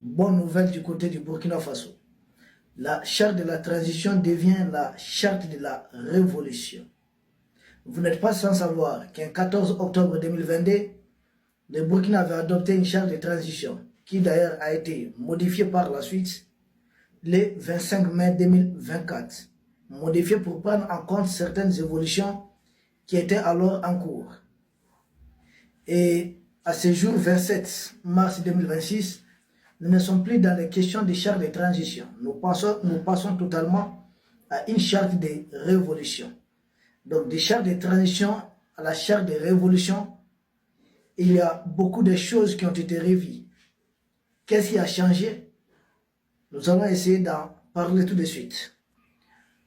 Bonne nouvelle du côté du Burkina Faso. La charte de la transition devient la charte de la révolution. Vous n'êtes pas sans savoir qu'un 14 octobre 2022, le Burkina avait adopté une charte de transition qui d'ailleurs a été modifiée par la suite le 25 mai 2024. Modifiée pour prendre en compte certaines évolutions qui étaient alors en cours. Et à ce jour 27 mars 2026, nous ne sommes plus dans les questions de charte de transition. Nous passons totalement à une charte de révolution. Donc, des chartes de transition à la charte de révolution, il y a beaucoup de choses qui ont été revues. Qu'est-ce qui a changé? Nous allons essayer d'en parler tout de suite.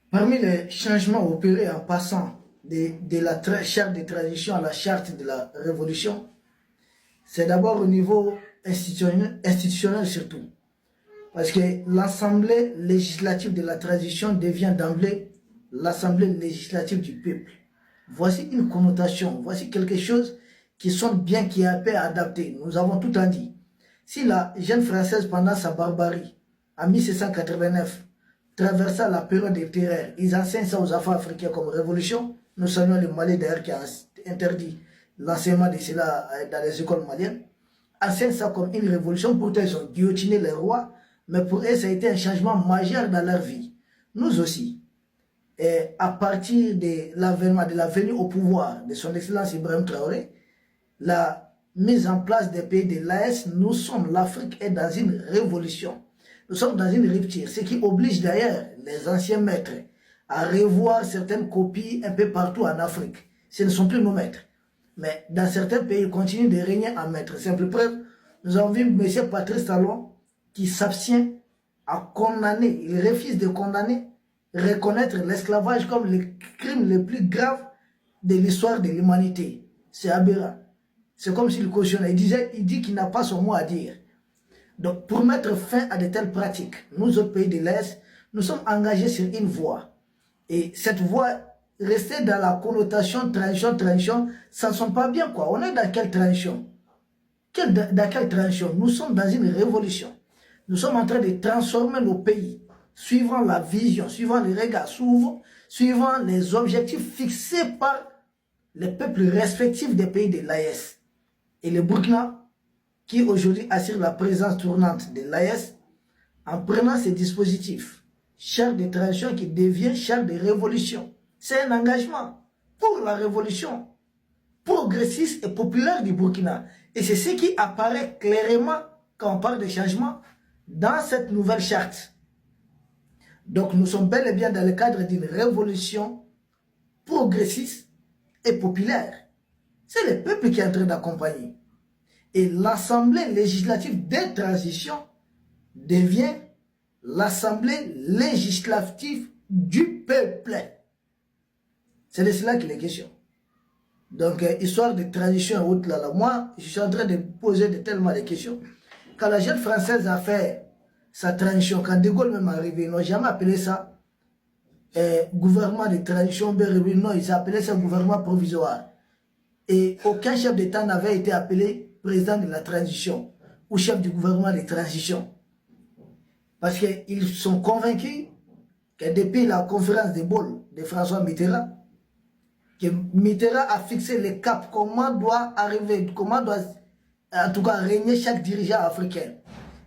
Parmi les changements opérés en passant de la charte de transition à la charte de la révolution, c'est d'abord au niveau institutionnel surtout. Parce que l'Assemblée législative de la transition devient d'emblée l'Assemblée législative du peuple. Voici une connotation, voici quelque chose qui sonne bien, qui est un peu adapté. Nous avons tout en dit. Si la jeune française, pendant sa barbarie, en 1789, traversa la période des terreurs, ils enseignent ça aux affaires africains comme révolution. Nous saluons le Mali d'ailleurs qui a interdit l'enseignement de cela dans les écoles maliennes. Enseignent ça comme une révolution, pourtant ils ont guillotiné les rois, mais pour eux ça a été un changement majeur dans leur vie. Nous aussi. Et à partir de l'avènement, de la venue au pouvoir de son excellence Ibrahim Traoré, la mise en place des pays de l'AES, nous sommes, l'Afrique est dans une révolution. Nous sommes dans une rupture, ce qui oblige d'ailleurs les anciens maîtres à revoir certaines copies un peu partout en Afrique. Ce ne sont plus nos maîtres. Mais dans certains pays, ils continuent de régner en maître. Simple preuve, nous avons vu M. Patrice Talon qui s'abstient à condamner, il refuse de condamner, reconnaître l'esclavage comme le crime le plus grave de l'histoire de l'humanité. C'est aberrant. C'est comme s'il cautionnait. Il dit qu'il n'a pas son mot à dire. Donc, pour mettre fin à de telles pratiques, nous autres pays de l'Est, nous sommes engagés sur une voie. Et cette voie, rester dans la connotation transition, ça ne sonne pas bien, quoi. On est dans quelle transition? Dans quelle transition? Nous sommes dans une révolution. Nous sommes en train de transformer nos pays, suivant la vision, suivant les regards, suivant les objectifs fixés par les peuples respectifs des pays de l'AES. Et le Burkina, qui aujourd'hui assure la présence tournante de l'AES, en prenant ces dispositifs, charte de transition qui devient charte de révolution. C'est un engagement pour la révolution progressiste et populaire du Burkina. Et c'est ce qui apparaît clairement quand on parle de changement dans cette nouvelle charte. Donc nous sommes bel et bien dans le cadre d'une révolution progressiste et populaire. C'est le peuple qui est en train d'accompagner. Et l'Assemblée législative des transitions devient l'Assemblée législative du peuple. C'est de cela qu'il est question. Donc, histoire de transition et autres, là, moi, je suis en train de poser tellement de questions. Quand la jeune française a fait sa transition, quand De Gaulle même est arrivé, ils n'ont jamais appelé ça gouvernement de transition, non, ils appelaient ça gouvernement provisoire. Et aucun chef d'État n'avait été appelé président de la transition ou chef du gouvernement de transition. Parce qu'ils sont convaincus que depuis la conférence de Bâle de François Mitterrand, que Mitterrand a fixé le cap, comment doit arriver, comment doit en tout cas régner chaque dirigeant africain.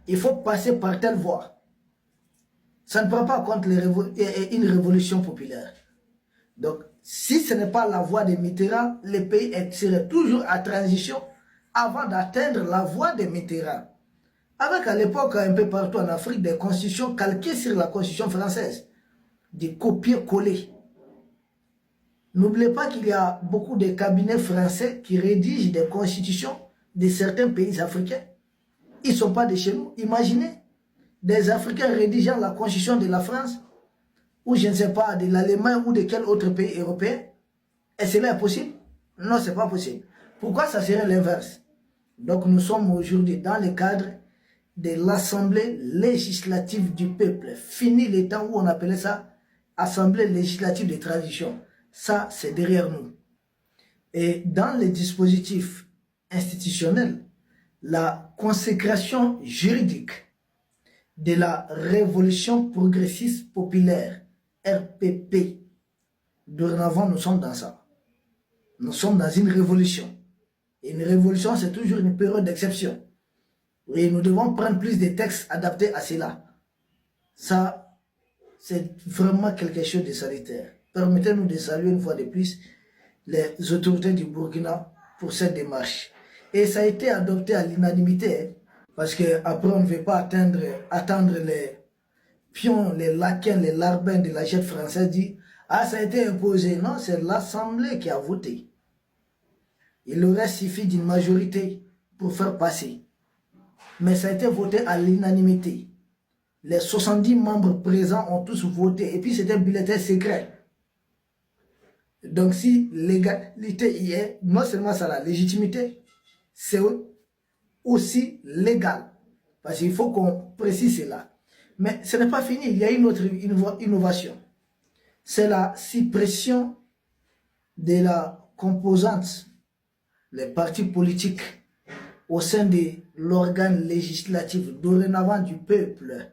Il faut passer par telle voie. Ça ne prend pas en compte une révolution populaire. Donc, si ce n'est pas la voie de Mitterrand, le pays serait toujours à transition avant d'atteindre la voie de Mitterrand. Avec à l'époque, un peu partout en Afrique, des constitutions calquées sur la constitution française. Des copier-coller. N'oubliez pas qu'il y a beaucoup de cabinets français qui rédigent des constitutions de certains pays africains. Ils ne sont pas de chez nous. Imaginez des Africains rédigeant la constitution de la France, ou je ne sais pas, de l'Allemagne ou de quel autre pays européen. Et cela est possible? Non, ce n'est pas possible. Pourquoi ça serait l'inverse? Donc nous sommes aujourd'hui dans le cadre de l'Assemblée législative du peuple. Fini les temps où on appelait ça Assemblée législative de transition. Ça, c'est derrière nous. Et dans les dispositifs institutionnels, la consécration juridique de la Révolution progressiste populaire, RPP. Dorénavant, nous sommes dans ça. Nous sommes dans une révolution. Et une révolution, c'est toujours une période d'exception. Et nous devons prendre plus de textes adaptés à cela. Ça, c'est vraiment quelque chose de salutaire. Permettez-nous de saluer une fois de plus les autorités du Burkina pour cette démarche. Et ça a été adopté à l'unanimité, parce qu'après on ne veut pas attendre les pions, les laquins, les larbins de la jette française dit « Ah, ça a été imposé ». Non, c'est l'Assemblée qui a voté. Il aurait suffi d'une majorité pour faire passer. Mais ça a été voté à l'unanimité. Les 70 membres présents ont tous voté. Et puis c'était un bulletin secret. Donc si l'égalité y est, non seulement ça, la légitimité, c'est aussi légal. Parce qu'il faut qu'on précise cela. Mais ce n'est pas fini, il y a une autre innovation. C'est la suppression de la composante, les partis politiques, au sein de l'organe législatif, dorénavant du peuple.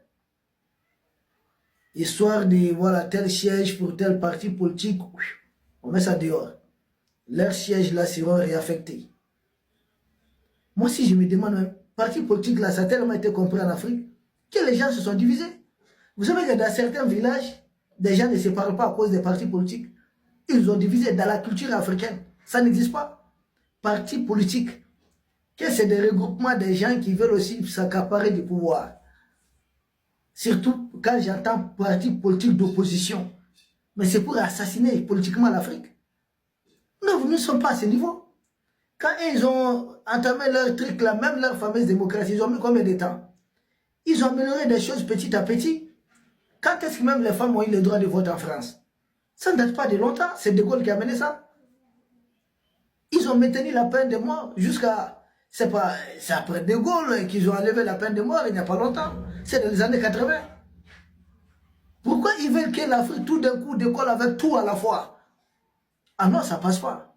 Histoire de, voilà, tel siège pour tel parti politique, on met ça dehors. Leurs sièges là seront réaffectés. Moi, si je me demande, un parti politique là, ça a tellement été compris en Afrique que les gens se sont divisés. Vous savez que dans certains villages, des gens ne se parlent pas à cause des partis politiques. Ils ont divisé dans la culture africaine. Ça n'existe pas. Parti politique, que c'est des regroupements de gens qui veulent aussi s'accaparer du pouvoir. Surtout quand j'entends parti politique d'opposition. Mais c'est pour assassiner politiquement l'Afrique. Non, nous ne sommes pas à ce niveau. Quand ils ont entamé leur truc là, même leur fameuse démocratie, ils ont mis combien de temps? Ils ont amélioré des choses petit à petit. Quand est-ce que même les femmes ont eu le droit de vote en France? Ça ne date pas de longtemps, c'est De Gaulle qui a mené ça. Ils ont maintenu la peine de mort jusqu'à... C'est après De Gaulle qu'ils ont enlevé la peine de mort il n'y a pas longtemps. C'est dans les années 80. Pourquoi ils veulent que l'Afrique tout d'un coup décolle avec tout à la fois? Ah non, ça passe pas.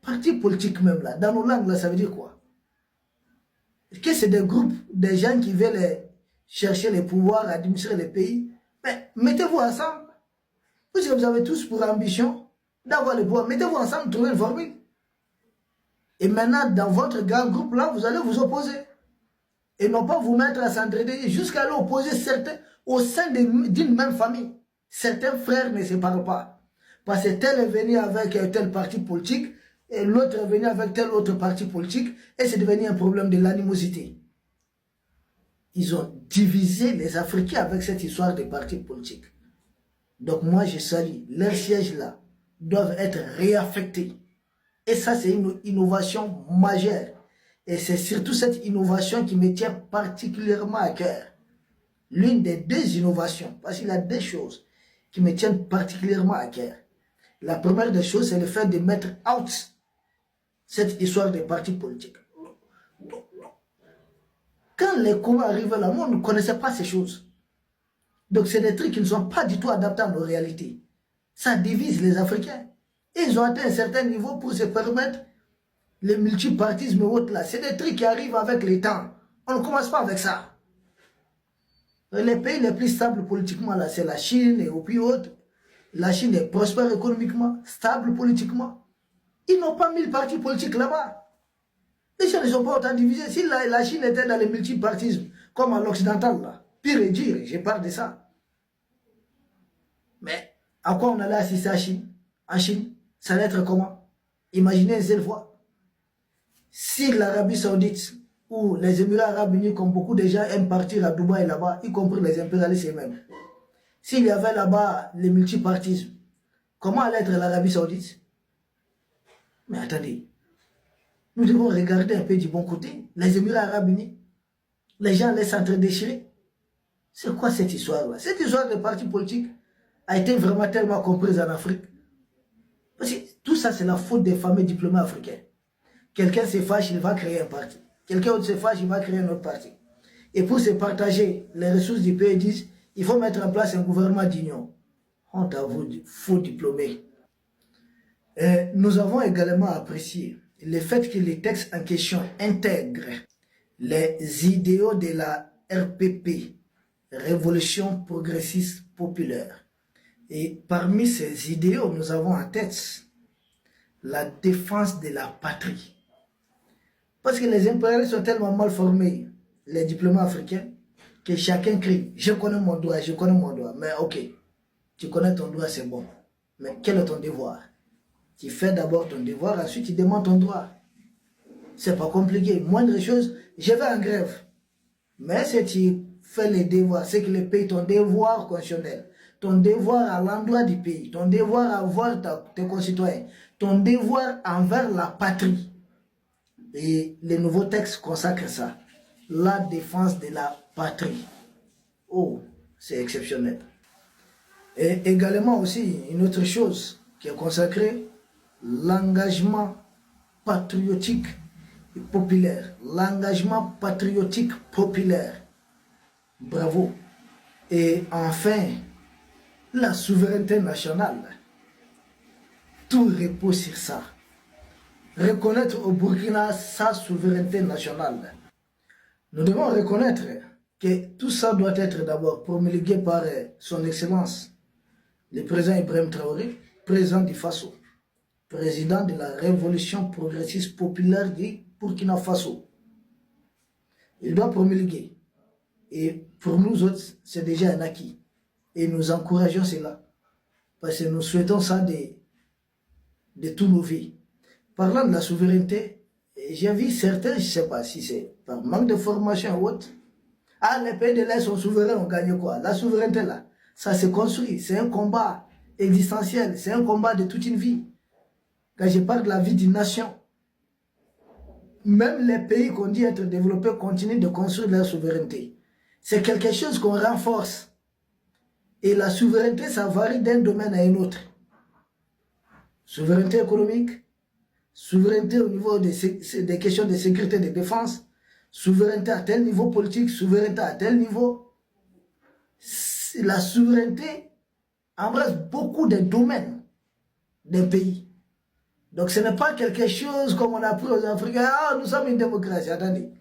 Parti politique même là, dans nos langues là, ça veut dire quoi? Que c'est des groupes, des gens qui veulent chercher les pouvoirs, administrer les pays. Mais mettez-vous ensemble. Vous avez tous pour ambition d'avoir le pouvoir. Mettez-vous ensemble, trouvez une formule. Et maintenant, dans votre grand groupe là, vous allez vous opposer. Et non pas vous mettre à s'entraider jusqu'à aller opposer certains au sein d'une même famille. Certains frères ne se parlent pas. Parce que tel est venu avec tel parti politique, et l'autre est venu avec tel autre parti politique, et c'est devenu un problème de l'animosité. Ils ont divisé les Africains avec cette histoire des partis politiques. Donc moi je salue, leurs sièges là doivent être réaffectés. Et ça c'est une innovation majeure. Et c'est surtout cette innovation qui me tient particulièrement à cœur. L'une des deux innovations, parce qu'il y a deux choses qui me tiennent particulièrement à cœur. La première des choses, c'est le fait de mettre out cette histoire des partis politiques. Quand les combats arrivaient là, moi, on ne connaissait pas ces choses. Donc, c'est des trucs qui ne sont pas du tout adaptés à nos réalités. Ça divise les Africains. Et ils ont atteint un certain niveau pour se permettre le multipartisme et autres là. C'est des trucs qui arrivent avec le temps. On ne commence pas avec ça. Les pays les plus stables politiquement là, c'est la Chine et puis autres. La Chine est prospère économiquement, stable politiquement. Ils n'ont pas mis le parti politique là-bas. Les gens ne sont pas autant divisés. Si la Chine était dans le multipartisme, comme à l'occidental là, pire et dire, je parle de ça. Mais à quoi on allait assister à Chine? En Chine, ça allait être comment? Imaginez une seule fois. Si l'Arabie Saoudite ou les Émirats Arabes Unis, comme beaucoup de gens aiment partir à Dubaï là-bas, y compris les impérialistes eux-mêmes, s'il y avait là-bas le multipartisme, comment allait être l'Arabie Saoudite? Mais attendez, nous devons regarder un peu du bon côté. Les Émirats Arabes Unis, les gens laissent s'entre-déchirer. C'est quoi cette histoire-là? Cette histoire de parti politique a été vraiment tellement comprise en Afrique. Parce que tout ça, c'est la faute des fameux diplomates africains. Quelqu'un se fâche, il va créer un parti. Quelqu'un d'autre se fâche, il va créer un autre parti. Et pour se partager les ressources du pays, ils disent, il faut mettre en place un gouvernement d'union. Honte à vous, faux diplômés. Nous avons également apprécié le fait que les textes en question intègrent les idéaux de la RPP révolution progressiste populaire. Et parmi ces idéaux, nous avons en tête la défense de la patrie. Parce que les impérialistes sont tellement mal formés, les diplomates africains, que chacun crie, je connais mon droit, je connais mon droit. Mais ok, tu connais ton droit, c'est bon. Mais quel est ton devoir? Tu fais d'abord ton devoir, ensuite tu demandes ton droit. C'est pas compliqué. Moindre chose, je vais en grève. Mais si tu fais les devoirs, c'est que le pays, ton devoir constitutionnel, ton devoir à l'endroit du pays, ton devoir envers tes concitoyens, ton devoir envers la patrie. Et les nouveaux textes consacrent ça. La défense de la patrie. Oh, c'est exceptionnel. Et également aussi, une autre chose qui est consacrée, l'engagement patriotique et populaire. L'engagement patriotique populaire. Bravo. Et enfin, la souveraineté nationale. Tout repose sur ça. Reconnaître au Burkina sa souveraineté nationale. Nous devons reconnaître que tout ça doit être d'abord promulgué par son Excellence, le président Ibrahim Traoré, président du Faso, président de la Révolution progressiste populaire du Burkina Faso. Il doit promulguer. Et pour nous autres, c'est déjà un acquis. Et nous encourageons cela. Parce que nous souhaitons ça de tous nos vies. Parlant de la souveraineté, j'ai vu certains, je ne sais pas si c'est par manque de formation ou autre. Ah, les pays de l'Est sont souverains, on gagne quoi? La souveraineté là, ça se construit. C'est un combat existentiel, c'est un combat de toute une vie. Quand je parle de la vie d'une nation, même les pays qu'on dit être développés continuent de construire leur souveraineté. C'est quelque chose qu'on renforce. Et la souveraineté, ça varie d'un domaine à un autre. Souveraineté économique, souveraineté au niveau des questions de sécurité et de défense, souveraineté à tel niveau politique, souveraineté à tel niveau. La souveraineté embrasse beaucoup de domaines d'un pays. Donc ce n'est pas quelque chose comme on a appris aux Africains, ah nous sommes une démocratie, attendez.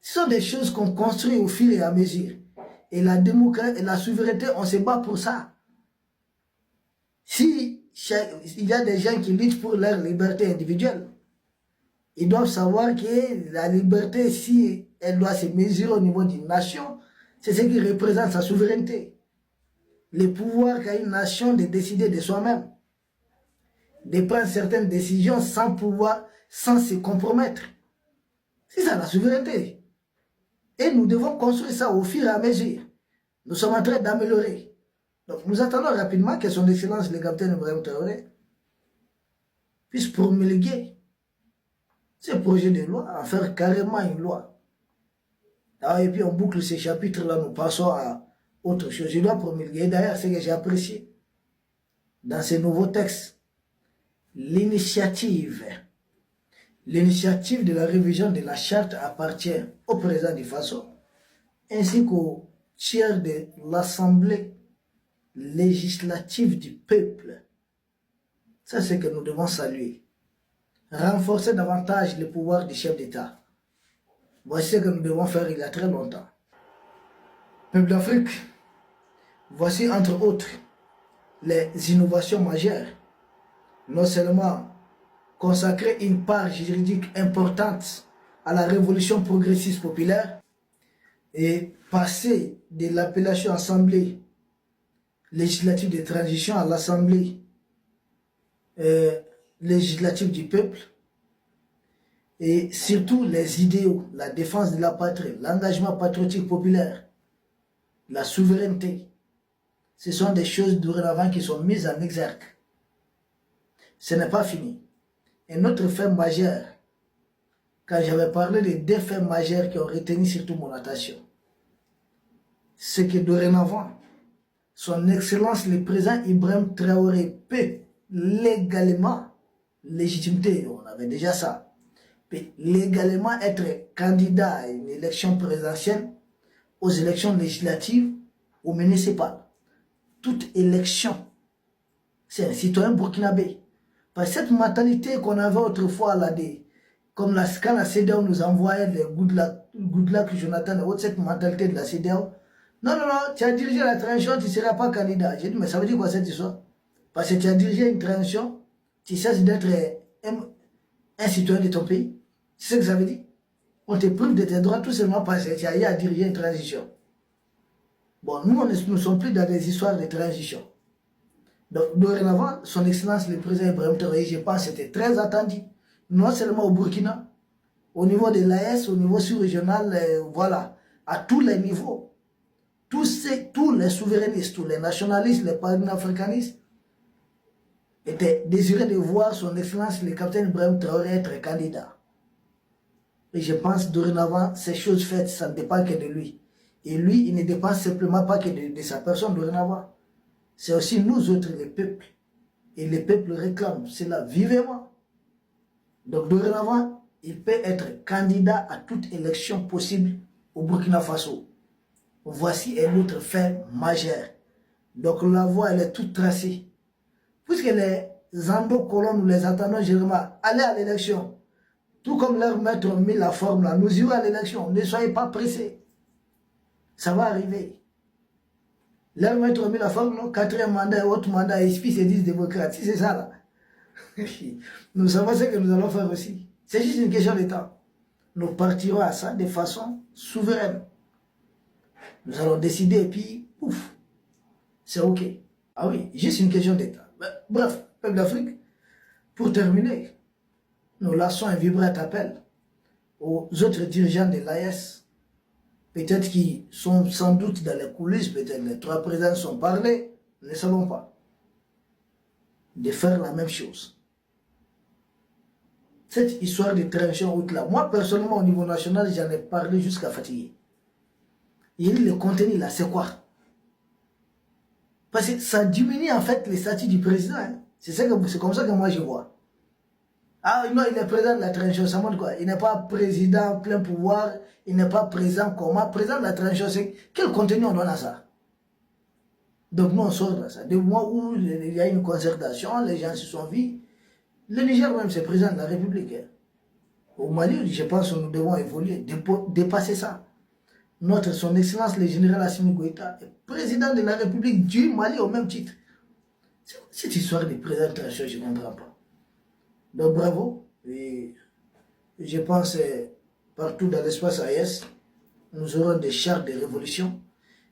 Ce sont des choses qu'on construit au fil et à mesure. Et la démocratie et la souveraineté, on se bat pour ça. Si il y a des gens qui luttent pour leur liberté individuelle, ils doivent savoir que la liberté, si elle doit se mesurer au niveau d'une nation, c'est ce qui représente sa souveraineté. Le pouvoir qu'a une nation de décider de soi-même, de prendre certaines décisions sans pouvoir, sans se compromettre. C'est ça la souveraineté. Et nous devons construire ça au fur et à mesure. Nous sommes en train d'améliorer. Donc nous attendons rapidement que son Excellence le capitaine Ibrahim Traoré puisse promulguer ce projet de loi, en faire carrément une loi. Alors, et puis on boucle ces chapitres-là, nous passons à autre chose. Je dois promulguer. D'ailleurs, ce que j'ai apprécié dans ces nouveaux textes, l'initiative de la révision de la charte appartient au président du Faso ainsi qu'au tiers de l'Assemblée législative du peuple. Ça, c'est ce que nous devons saluer. Renforcer davantage le pouvoir du chef d'État. Voici ce que nous devons faire il y a très longtemps. Peuple d'Afrique, voici entre autres les innovations majeures. Non seulement consacrer une part juridique importante à la révolution progressiste populaire et passer de l'appellation Assemblée législative de transition à l'Assemblée législative du peuple, et surtout les idéaux, la défense de la patrie, l'engagement patriotique populaire, la souveraineté. Ce sont des choses dorénavant qui sont mises en exergue. Ce n'est pas fini. Un autre fait majeur, quand j'avais parlé des deux faits majeurs qui ont retenu surtout mon attention, c'est que dorénavant, son Excellence le président Ibrahim Traoré peut légalement, légitimité, on avait déjà ça, peut légalement être candidat à une élection présidentielle, aux élections législatives ou municipales. Toute élection, c'est un citoyen burkinabé. Parce que cette mentalité qu'on avait autrefois là, comme quand la CEDEAO nous envoyait les Goodluck, Jonathan et autres, cette mentalité de la CEDEAO, Non, non, non, tu as dirigé la transition, tu ne seras pas candidat. J'ai dit, mais ça veut dire quoi cette histoire? Parce que tu as dirigé une transition, tu cesses d'être un citoyen de ton pays. C'est ce que ça veut dire? On te prive de tes droits tout simplement parce que tu as eu à diriger une transition. Bon, nous, nous ne sommes plus dans des histoires de transition. Donc, dorénavant, son Excellence le président Ibrahim Traoré, je pense, c'était très attendu. Non seulement au Burkina, au niveau de l'AS, au niveau sous-régional, voilà, à tous les niveaux. Tous les souverainistes, tous les nationalistes, les panafricanistes étaient désirés de voir son Excellence le capitaine Ibrahim Traoré être candidat. Et je pense dorénavant, ces choses faites, ça ne dépend que de lui. Et lui, il ne dépend simplement pas que de sa personne dorénavant. C'est aussi nous autres, les peuples. Et les peuples réclament cela vivement. Donc dorénavant, il peut être candidat à toute élection possible au Burkina Faso. Voici un autre fait majeur. Donc la voie, elle est toute tracée. Puisque les endo-colons, nous les attendons généralement, aller à l'élection. Tout comme leurs maîtres ont mis la forme là, nous irons à l'élection. Ne soyez pas pressés. Ça va arriver. Leurs maîtres ont mis la forme, non? Quatrième mandat, autre mandat, et puis se disent démocrates. Si c'est ça là. Nous savons ce que nous allons faire aussi. C'est juste une question de temps. Nous partirons à ça de façon souveraine. Nous allons décider et puis, ouf, c'est ok. Ah oui, juste une question d'État. Bref, peuple d'Afrique, pour terminer, nous lançons un vibrant appel aux autres dirigeants de l'AES, peut-être qui sont sans doute dans les coulisses, peut-être les trois présidents sont parlés, nous ne savons pas, de faire la même chose. Cette histoire de transition route là, moi personnellement au niveau national, j'en ai parlé jusqu'à fatiguer. Il dit le contenu là, c'est quoi? Parce que ça diminue en fait les statuts du président. Hein. C'est comme ça que moi je vois. Ah non, il est président de la transition, ça montre quoi? Il n'est pas président plein pouvoir, il n'est pas président comment? Président de la transition, c'est quel contenu on donne à ça? Donc nous on sort de ça. Des mois où il y a une concertation, les gens se sont vus. Le Niger même c'est président de la République. Hein. Au Mali, je pense que nous devons évoluer, dépasser ça. Son Excellence le général Assimi Goïta est président de la République du Mali au même titre. Cette histoire de présentation, je ne comprends pas. Donc bravo. Et je pense partout dans l'espace AES, nous aurons des chartes de révolution.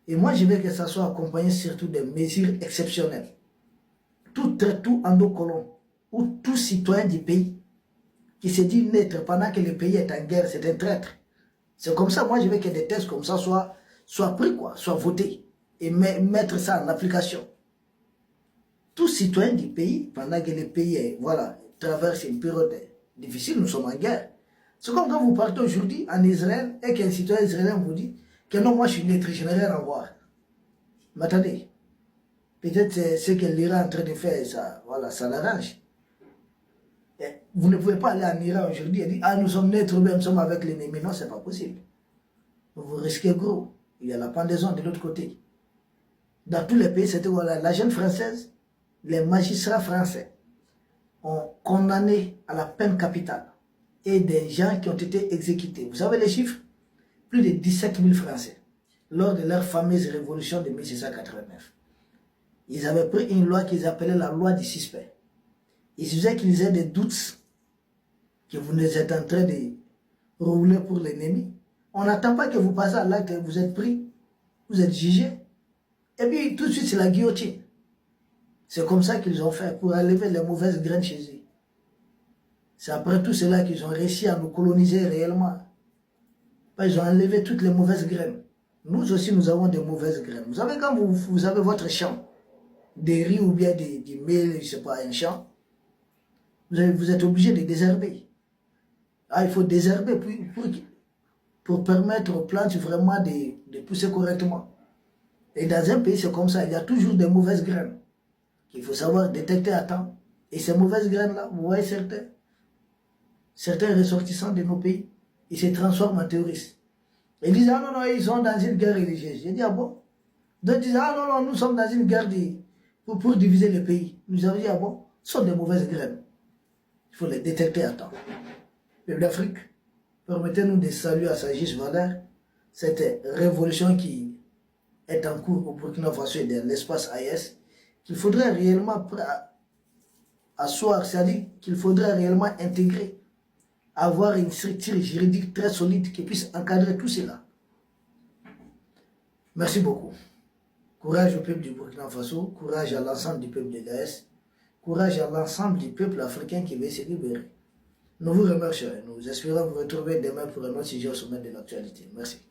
Et moi, je veux que ça soit accompagné surtout de mesures exceptionnelles. Tout endo-colon ou tout citoyen du pays qui se dit naître pendant que le pays est en guerre, c'est un traître. C'est comme ça, moi je veux que des tests comme ça soient pris, quoi, soient votés et mettre ça en application. Tout citoyen du pays, pendant que le pays voilà, traverse une période difficile, nous sommes en guerre. C'est comme quand vous partez aujourd'hui en Israël et qu'un citoyen israélien vous dit que non, moi je suis naître, je n'ai rien à voir. Mais attendez, peut-être c'est ce que l'Iran est en train de faire, ça, voilà, ça l'arrange. Vous ne pouvez pas aller en Iran aujourd'hui et dire ah, nous sommes neutres, nous sommes avec l'ennemi. Non, c'est pas possible. Vous risquez gros. Il y a la pendaison de l'autre côté. Dans tous les pays, c'était voilà, la jeune française, les magistrats français ont condamné à la peine capitale et des gens qui ont été exécutés. Vous savez les chiffres? Plus de 17 000 Français lors de leur fameuse révolution de 1689. Ils avaient pris une loi qu'ils appelaient la loi du suspect. Il suffisait qu'ils aient des doutes que vous êtes en train de rouler pour l'ennemi. On n'attend pas que vous passez à l'acte, vous êtes pris, vous êtes jugé. Et puis tout de suite c'est la guillotine. C'est comme ça qu'ils ont fait pour enlever les mauvaises graines chez eux. C'est après tout cela qu'ils ont réussi à nous coloniser réellement. Ils ont enlevé toutes les mauvaises graines. Nous aussi nous avons des mauvaises graines. Vous savez quand vous avez votre champ, des riz ou bien des mil, je ne sais pas, un champ, vous êtes obligé de désherber. Ah, il faut désherber pour permettre aux plantes vraiment de pousser correctement. Et dans un pays, c'est comme ça, il y a toujours des mauvaises graines qu'il faut savoir détecter à temps. Et ces mauvaises graines-là, vous voyez certains ressortissants de nos pays, ils se transforment en terroristes. Ils disent, ah non, non, ils sont dans une guerre religieuse. J'ai dit, ah bon? D'autres disent, ah non, non, nous sommes dans une guerre pour diviser le pays. Nous avons dit, ah bon? Ce sont des mauvaises graines. Il faut les détecter à temps. Peuple d'Afrique, permettez-nous de saluer à sa juste valeur cette révolution qui est en cours au Burkina Faso et dans l'espace AES, qu'il faudrait réellement asseoir, c'est-à-dire qu'il faudrait réellement intégrer, avoir une structure juridique très solide qui puisse encadrer tout cela. Merci beaucoup. Courage au peuple du Burkina Faso, courage à l'ensemble du peuple de l'AES, courage à l'ensemble du peuple africain qui veut se libérer. Nous vous remercions et nous espérons vous retrouver demain pour un autre sujet au sommet de l'actualité. Merci.